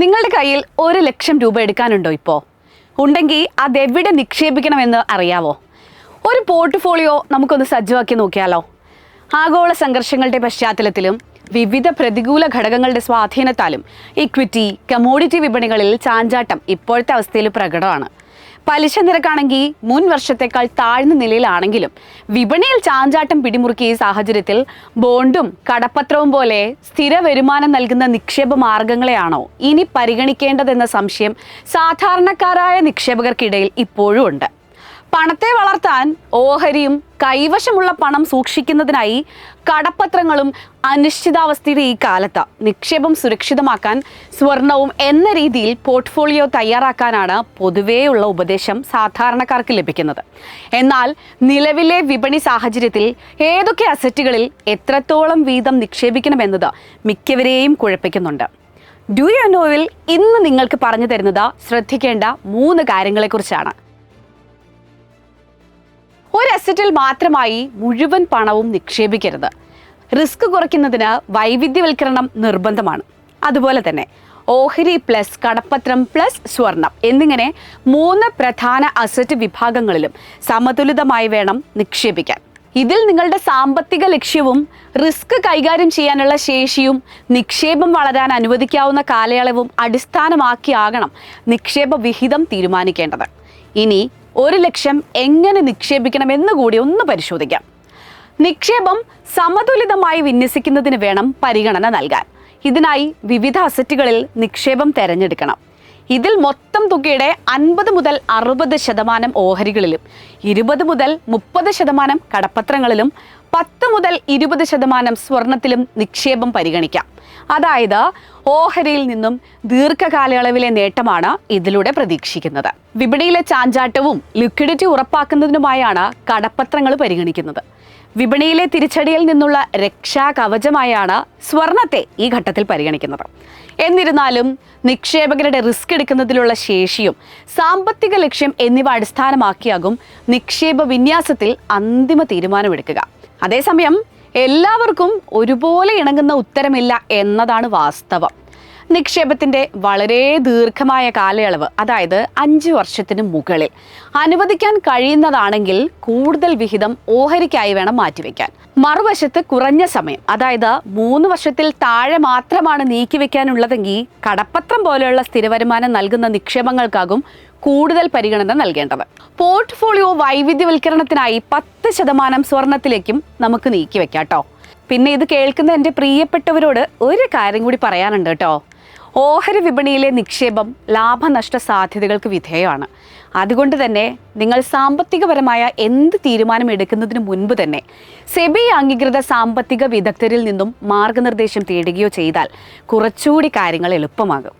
നിങ്ങളുടെ കയ്യിൽ 1 ലക്ഷം രൂപ എടുക്കാനുണ്ടോ ഇപ്പോൾ? ഉണ്ടെങ്കിൽ അതെവിടെ നിക്ഷേപിക്കണമെന്ന് അറിയാവോ? ഒരു പോർട്ട്ഫോളിയോ നമുക്കൊന്ന് സജ്ജമാക്കി നോക്കിയാലോ? ആഗോള സംഘർഷങ്ങളുടെ പശ്ചാത്തലത്തിലും വിവിധ പ്രതികൂല ഘടകങ്ങളുടെ സ്വാധീനത്താലും ഇക്വിറ്റി, കമോഡിറ്റി വിപണികളിൽ ചാഞ്ചാട്ടം ഇപ്പോഴത്തെ അവസ്ഥയിൽ പ്രകടമാണ്. പലിശ നിരക്കാണെങ്കിൽ മുൻ വർഷത്തേക്കാൾ താഴ്ന്ന നിലയിലാണെങ്കിലും വിപണിയിൽ ചാഞ്ചാട്ടം പിടിമുറുക്കിയ ഈ സാഹചര്യത്തിൽ ബോണ്ടും കടപ്പത്രവും പോലെ സ്ഥിര വരുമാനം നൽകുന്ന നിക്ഷേപ മാർഗങ്ങളെയാണോ ഇനി പരിഗണിക്കേണ്ടതെന്ന സംശയം സാധാരണക്കാരായ നിക്ഷേപകർക്കിടയിൽ ഇപ്പോഴും ഉണ്ട്. പണത്തെ വളർത്താൻ ഓഹരിയും കൈവശമുള്ള പണം സൂക്ഷിക്കുന്നതിനായി കടപ്പത്രങ്ങളും അനിശ്ചിതാവസ്ഥയുടെ ഈ കാലത്ത് നിക്ഷേപം സുരക്ഷിതമാക്കാൻ സ്വർണവും എന്ന രീതിയിൽ പോർട്ട്ഫോളിയോ തയ്യാറാക്കാനാണ് പൊതുവെയുള്ള ഉപദേശം സാധാരണക്കാർക്ക് ലഭിക്കുന്നത്. എന്നാൽ നിലവിലെ വിപണി സാഹചര്യത്തിൽ ഏതൊക്കെ അസറ്റുകളിൽ എത്രത്തോളം വീതം നിക്ഷേപിക്കണമെന്നത് മിക്കവരെയും കുഴപ്പിക്കുന്നുണ്ട്. ഡു യു നോവിൽ ഇന്ന് നിങ്ങൾക്ക് പറഞ്ഞു തരുന്നത് ശ്രദ്ധിക്കേണ്ട 3 കാര്യങ്ങളെക്കുറിച്ചാണ്. ഒരു അസറ്റിൽ മാത്രമായി മുഴുവൻ പണവും നിക്ഷേപിക്കരുത്. റിസ്ക് കുറയ്ക്കുന്നതിന് വൈവിധ്യവൽക്കരണം നിർബന്ധമാണ്. അതുപോലെ തന്നെ ഓഹരി പ്ലസ് കടപ്പത്രം പ്ലസ് സ്വർണം എന്നിങ്ങനെ 3 പ്രധാന അസറ്റ് വിഭാഗങ്ങളിലും സമതുലിതമായി വേണം നിക്ഷേപിക്കാൻ. ഇതിൽ നിങ്ങളുടെ സാമ്പത്തിക ലക്ഷ്യവും റിസ്ക് കൈകാര്യം ചെയ്യാനുള്ള ശേഷിയും നിക്ഷേപം വളരാൻ അനുവദിക്കാവുന്ന കാലയളവും അടിസ്ഥാനമാക്കിയാകണം നിക്ഷേപ വിഹിതം തീരുമാനിക്കേണ്ടത്. ഇനി 1 ലക്ഷം എങ്ങനെ നിക്ഷേപിക്കണമെന്ന് കൂടി ഒന്ന് പരിശോധിക്കാം. നിക്ഷേപം സമതുലിതമായി വിന്യസിക്കുന്നതിന് വേണം പരിഗണന നൽകാൻ. ഇതിനായി വിവിധ അസറ്റുകളിൽ നിക്ഷേപം തിരഞ്ഞെടുക്കണം. ഇതിൽ മൊത്തം തുകയുടെ 50 മുതൽ 60% ഓഹരികളിലും 20 മുതൽ 30% കടപ്പത്രങ്ങളിലും 10 മുതൽ 20% സ്വർണത്തിലും നിക്ഷേപം പരിഗണിക്കാം. അതായത് ഓഹരിയിൽ നിന്നും ദീർഘകാലയളവിലെ നേട്ടമാണ് ഇതിലൂടെ പ്രതീക്ഷിക്കുന്നത്. വിപണിയിലെ ചാഞ്ചാട്ടവും ലിക്വിഡിറ്റി ഉറപ്പാക്കുന്നതിനുമായാണ് കടപ്പത്രങ്ങൾ പരിഗണിക്കുന്നത്. വിപണിയിലെ തിരിച്ചടിയിൽ നിന്നുള്ള രക്ഷാകവചമായാണ് സ്വർണത്തെ ഈ ഘട്ടത്തിൽ പരിഗണിക്കുന്നത്. എന്നിരുന്നാലും നിക്ഷേപകരുടെ റിസ്ക് എടുക്കുന്നതിലുള്ള ശേഷിയും സാമ്പത്തിക ലക്ഷ്യം എന്നിവ അടിസ്ഥാനമാക്കിയാകും നിക്ഷേപ വിന്യാസത്തിൽ അന്തിമ തീരുമാനമെടുക്കുക. അതേസമയം എല്ലാവർക്കും ഒരുപോലെ ഇണങ്ങുന്ന ഉത്തരമില്ല എന്നതാണ് വാസ്തവം. നിക്ഷേപത്തിൻ്റെ വളരെ ദീർഘമായ കാലയളവ്, അതായത് 5 വർഷത്തിന് മുകളിൽ അനുവദിക്കാൻ കഴിയുന്നതാണെങ്കിൽ കൂടുതൽ വിഹിതം ഓഹരിക്കായി വേണം മാറ്റിവെക്കാൻ. മറുവശത്ത് കുറഞ്ഞ സമയം, അതായത് 3 വർഷത്തിൽ താഴെ മാത്രമാണ് നീക്കിവെക്കാനുള്ളതെങ്കിൽ കടപ്പത്രം പോലെയുള്ള സ്ഥിരവരുമാനം നൽകുന്ന നിക്ഷേപങ്ങൾക്കാകും കൂടുതൽ പരിഗണന നൽകേണ്ടത്. പോർട്ട്ഫോളിയോ വൈവിധ്യവൽക്കരണത്തിനായി 10% സ്വർണത്തിലേക്കും നമുക്ക് നീക്കിവെക്കാം കേട്ടോ. പിന്നെ ഇത് കേൾക്കുന്ന എൻ്റെ പ്രിയപ്പെട്ടവരോട് ഒരു കാര്യം കൂടി പറയാനുണ്ട് കേട്ടോ. ഓഹരി വിപണിയിലെ നിക്ഷേപം ലാഭനഷ്ട സാധ്യതകൾക്ക് വിധേയമാണ്. അതുകൊണ്ട് തന്നെ നിങ്ങൾ സാമ്പത്തികപരമായ എന്ത് തീരുമാനം എടുക്കുന്നതിന് മുൻപ് തന്നെ സെബി അംഗീകൃത സാമ്പത്തിക വിദഗ്ധരിൽ നിന്നും മാർഗനിർദ്ദേശം തേടുകയോ ചെയ്താൽ കുറച്ചുകൂടി കാര്യങ്ങൾ എളുപ്പമാകും.